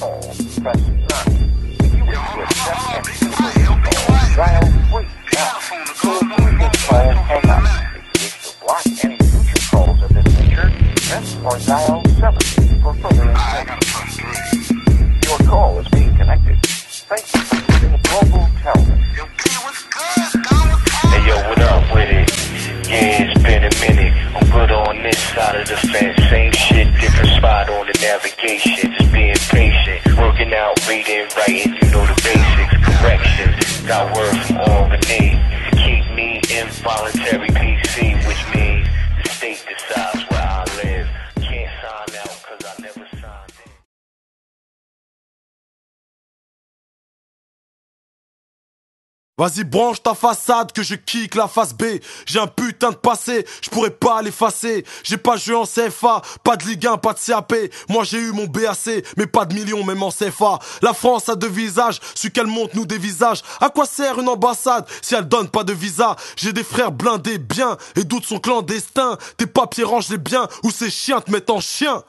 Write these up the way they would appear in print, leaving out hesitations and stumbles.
call, press 9. If you wish to accept and cancel this call, dial 3. To approve this call, hang up. If you wish to block any future calls of this nature, press or dial 7 for further information. Your call is being connected. Thank you for using Global Television. Hey yo, what up with it? Yeah, it's been a minute. I'm good on this side of the fence. Same shit, different spot on the navigation. Just being patient, working out, reading, writing. You know the basics, corrections. Got word from Albany to keep me involuntary PC, which means the state decides where I live. Can't sign out 'cause I never signed in. Vas-y branche ta façade que je kick la face B. J'ai un putain de passé, je pourrais pas l'effacer. J'ai pas joué en CFA, pas de Ligue 1, pas de CAP. Moi j'ai eu mon BAC, mais pas de millions même en CFA. La France a deux visages, celui qu'elle monte nous des visages. À quoi sert une ambassade si elle donne pas de visa? J'ai des frères blindés bien et d'autres sont clandestins. Tes papiers range-les bien ou ces chiens te mettent en chien.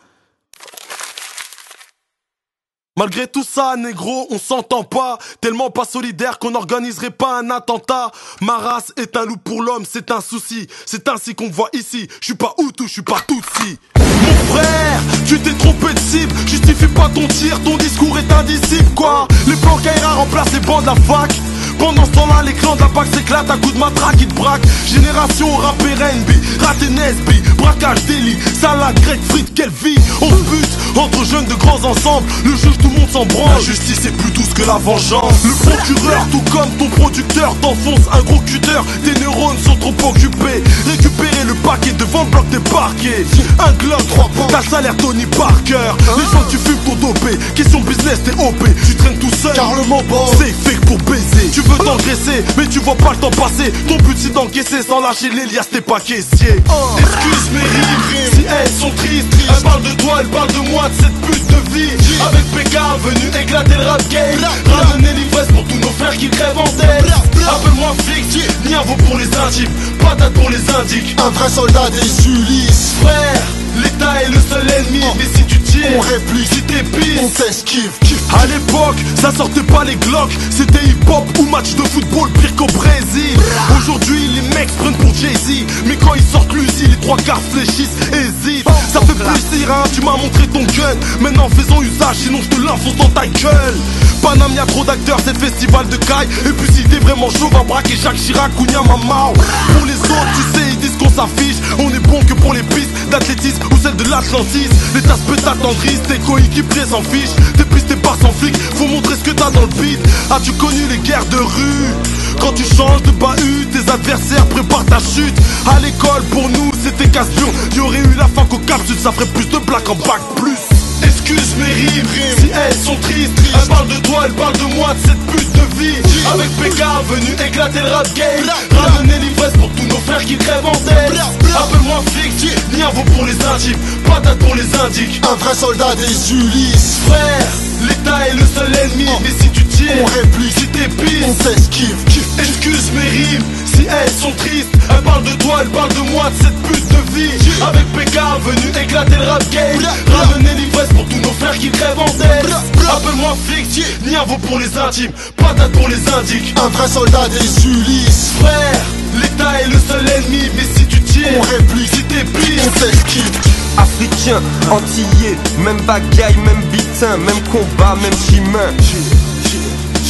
Malgré tout ça, négro, on s'entend pas. Tellement pas solidaire qu'on n'organiserait pas un attentat. Ma race est un loup pour l'homme, c'est un souci. C'est ainsi qu'on me voit ici. Je suis pas Hutu, je suis pas Tutsi. Mon frère, tu t'es trompé de cible. Justifie pas ton tir, ton discours est indicible, quoi. Les plans Kaira remplacent les bancs de la fac. Pendant ce temps-là, l'écran de la PAC s'éclate à coups de matraque, il te braque. Génération rap et R&B, raté Nesby, braquage, délit, salade, grec, frites, quelle vie. On se bute entre jeunes de grands ensembles. Le juge, tout le monde s'en branle. La justice est plus douce que la vengeance. Le procureur, tout comme ton producteur, t'enfonce un gros cutter. Tes neurones sont trop occupés. Récupérer le paquet devant le bloc des parquets. Un globe, 3 points, t'as le salaire Tony Parker. Les gens que tu fumes t'ont dopé. Question business, t'es OP. Tu traînes tout seul, car le moment c'est fait pour baiser. Tu veux t'engraisser, mais tu vois pas le temps passer. Ton but c'est d'encaisser sans lâcher l'Elias, t'es pas caissier. Excuse mes rimes, si elles sont tristes. Elles parlent de toi, elles parlent de moi, de cette pute de vie. Avec PK, venu éclater le rap game. Ramener l'ivresse pour tous nos frères qui crèvent en tête. Appelle-moi flic, Niavo pour les intimes, patate pour les indiques. Un vrai soldat des Ulysses. Frère, l'État est le seul ennemi. Mais si tu tires, on réplique. Si t'es pisse, on t'esquive. À l'époque, ça sortait pas les Glocks. C'était hip-hop ou match de football pire qu'au Brésil. Aujourd'hui, les mecs se prennent pour Jay-Z. Mais quand ils sortent l'usine, les 3/4 fléchissent, hésitent. Ça fait plaisir, hein, tu m'as montré ton gun. Maintenant faisons usage, sinon je te l'enfonce dans ta gueule. Paname, y'a trop d'acteurs, c'est le festival de caille. Et puis si t'es vraiment chaud, va braquer Jacques Chirac ou Niamamao. Pour les autres, tu sais, ils disent qu'on s'affiche. On est bon que pour les pistes d'athlétisme ou celles de l'Atlantis. Les tasses t'attendrissent, tes coéquipiers s'en fichent. Tes pistes, tes bars sans flic, faut montrer ce que t'as dans le beat. As-tu connu les guerres de rue? Quand tu changes de bahut, tes adversaires préparent ta chute. À l'école, pour nous, c'était casse-pion. Y'aurait eu la fac au Cap Sud, ça ferait plus de blagues en bac plus. Excuse mes rimes, si elles sont tristes. Elles parlent de toi, elles parlent de moi, de cette pute de vie. Avec PK, venu éclater le rap game. Ramener l'ivresse pour tous nos frères qui crèvent en tête. Appelle-moi flic, Niavo pour les intimes, patate pour les indiques. Un vrai soldat des Ulysses. Frère, l'État est le seul ennemi. Mais si tu tires, on réplique. Si t'es pisse, on t'esquive. Excuse mes rimes, si elles sont tristes. Elles parlent de toi, elles parlent de moi, de cette pute de vie. Avec PK, venu éclater le rap game. Ramener l'ivresse pour tous nos frères qui crèvent en tête. Appelle-moi flic, Niavo pour les intimes, patate pour les indiques. Un vrai soldat des Ulysses. Frère, l'État est le seul ennemi. Mais si tu tires, on réplique. Si t'es pisse, on t'esquive. Africain, antillais, même bagaille, même bitin, même combat, même chemin.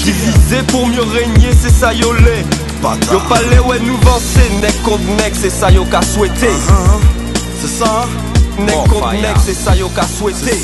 Divisé pour mieux régner, c'est ça yo l'est. Yo palais ouais nous vancer, nec contre nec, c'est ça yo qu'a souhaité. C'est ça, Nec contre nec, c'est ça yo qu'a souhaité.